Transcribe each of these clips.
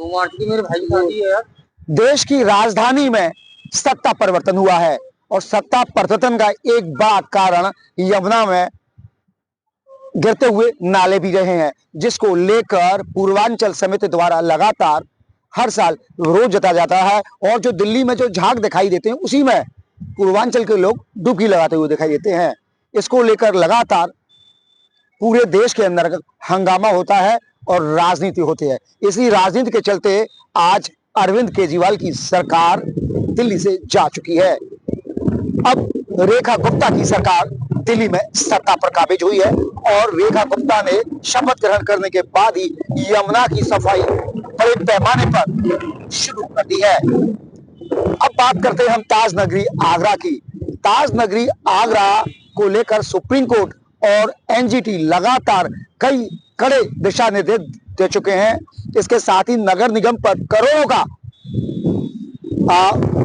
मेरे भाई की शादी है यार। देश की राजधानी में सत्ता परिवर्तन हुआ है और सत्ता परिवर्तन का एक बड़ा कारण यमुना में गिरते हुए नाले भी रहे हैं, जिसको लेकर पूर्वांचल समिति द्वारा लगातार हर साल विरोध जताया जाता है। और जो दिल्ली में जो झाग दिखाई देते हैं उसी में पूर्वांचल के लोग डुबकी लगाते हुए दिखाई देते हैं। इसको लेकर लगातार पूरे देश के अंदर हंगामा होता है और राजनीति होती है। इसी राजनीति के चलते आज अरविंद केजरीवाल की सरकार दिल्ली से जा चुकी है। अब रेखा गुप्ता की सरकार दिल्ली में सत्ता पर काबिज हुई है और रेखा गुप्ता ने शपथ ग्रहण करने के बाद ही यमुना की सफाई बड़े पैमाने पर शुरू कर दी है। अब बात करते हैं हम ताज नगरी आगरा की। ताज नगरी आगरा को लेकर सुप्रीम कोर्ट और एनजीटी लगातार कई कड़े दिशा निर्देश दे चुके हैं। इसके साथ ही नगर निगम पर करोड़ों का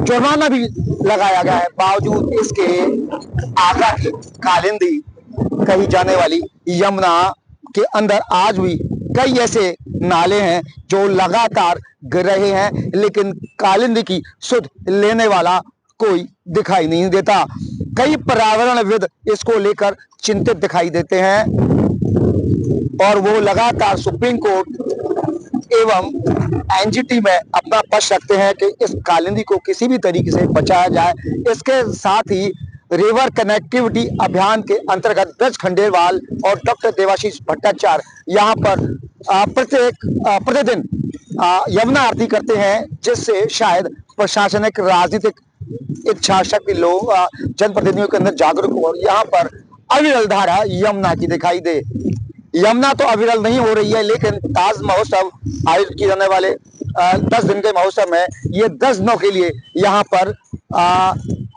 जुर्माना भी लगाया गया है। बावजूद इसके आगरा की कालिंदी कही जाने वाली यमुना के अंदर आज भी कई ऐसे नाले हैं जो लगातार गिर रहे हैं, लेकिन कालिंदी की सुध लेने वाला कोई दिखाई नहीं देता। कई पर्यावरणविद इसको लेकर चिंतित दिखाई देते हैं और वो लगातार सुप्रीम कोर्ट एवं एनजीटी में अपना पक्ष रखते हैं कि इस कालिंदी को किसी भी तरीके से बचाया जाए। इसके साथ ही रिवर कनेक्टिविटी अभियान के अंतर्गत ब्रज खंडेलवाल और डॉक्टर देवाशीष भट्टाचार्य यहाँ पर प्रतिदिन यमुना आरती करते हैं, जिससे शायद प्रशासनिक राजनीतिक इच्छा शक्ति लोग जनप्रतिनिधियों के अंदर जागरूक हो और यहाँ पर अविरल धारा यमुना की दिखाई दे। यमुना तो अविरल नहीं हो रही है, लेकिन ताज महोत्सव आयोजित किए जाने वाले 10 दिन के महोत्सव में ये 10 दिनों के लिए यहाँ पर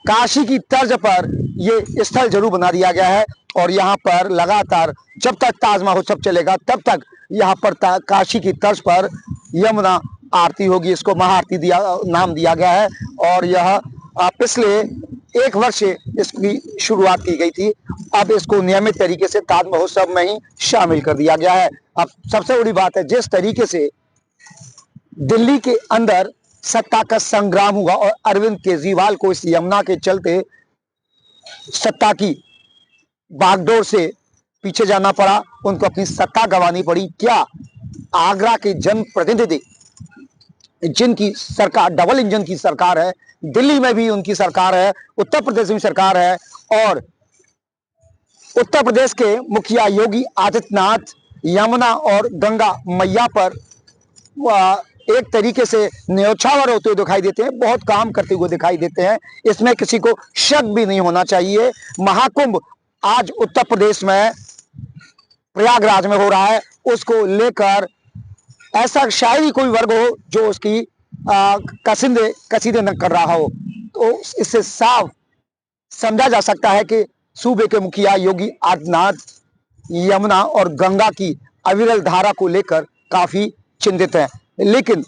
काशी की तर्ज पर ये स्थल जरूर बना दिया गया है और यहाँ पर लगातार जब तक ताज महोत्सव चलेगा तब तक यहाँ पर काशी की तर्ज पर यमुना आरती होगी। इसको महाआरती नाम दिया गया है और यह पिछले 1 वर्ष से इसकी शुरुआत की गई थी। अब इसको नियमित तरीके से ताज महोत्सव में ही शामिल कर दिया गया है। अब सबसे बड़ी बात है, जिस तरीके से दिल्ली के अंदर सत्ता का संग्राम हुआ और अरविंद केजरीवाल को इस यमुना के चलते सत्ता की बागडोर से पीछे जाना पड़ा, उनको अपनी सत्ता गंवानी पड़ी। क्या आगरा के जनप्रतिनिधि, जिनकी सरकार डबल इंजन की सरकार है, दिल्ली में भी उनकी सरकार है, उत्तर प्रदेश में सरकार है और उत्तर प्रदेश के मुखिया योगी आदित्यनाथ यमुना और गंगा मैया पर एक तरीके से न्यौछावर होते हुए दिखाई देते हैं, बहुत काम करते हुए दिखाई देते हैं। इसमें किसी को शक भी नहीं होना चाहिए। महाकुंभ आज उत्तर प्रदेश में प्रयागराज में हो रहा है, उसको लेकर ऐसा शायद ही कोई वर्ग हो जो उसकी कसीदे न कर रहा हो। तो इससे साफ समझा जा सकता है कि सूबे के मुखिया योगी आदित्यनाथ यमुना और गंगा की अविरल धारा को लेकर काफी चिंतित हैं। लेकिन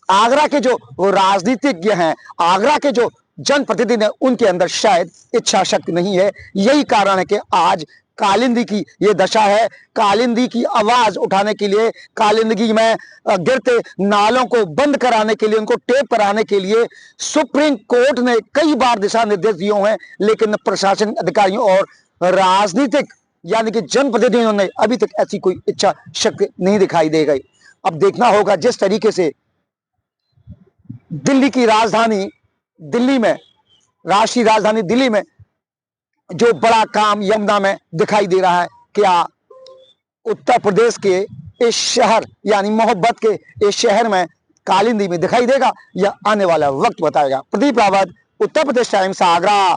आगरा के जो राजनीतिज्ञ हैं, आगरा के जो जनप्रतिनिधि हैं, उनके अंदर शायद इच्छा शक्ति नहीं है। यही कारण है कि आज कालिंदी की ये दशा है। कालिंदी की आवाज उठाने के लिए, कालिंदी में गिरते नालों को बंद कराने के लिए, उनको टेप कराने के लिए सुप्रीम कोर्ट ने कई बार दिशा निर्देश दिए हैं, लेकिन प्रशासन अधिकारियों और राजनीतिक यानी कि जनप्रतिनिधियों ने अभी तक ऐसी कोई इच्छा शक्ति नहीं दिखाई दे गई। अब देखना होगा जिस तरीके से दिल्ली की राजधानी दिल्ली में, राष्ट्रीय राजधानी दिल्ली में जो बड़ा काम यमुना में दिखाई दे रहा है, क्या उत्तर प्रदेश के इस शहर यानी मोहब्बत के इस शहर में कालिंदी में दिखाई देगा, या आने वाला वक्त बताएगा। प्रदीप रावत, उत्तर प्रदेश टाइम्स, आगरा।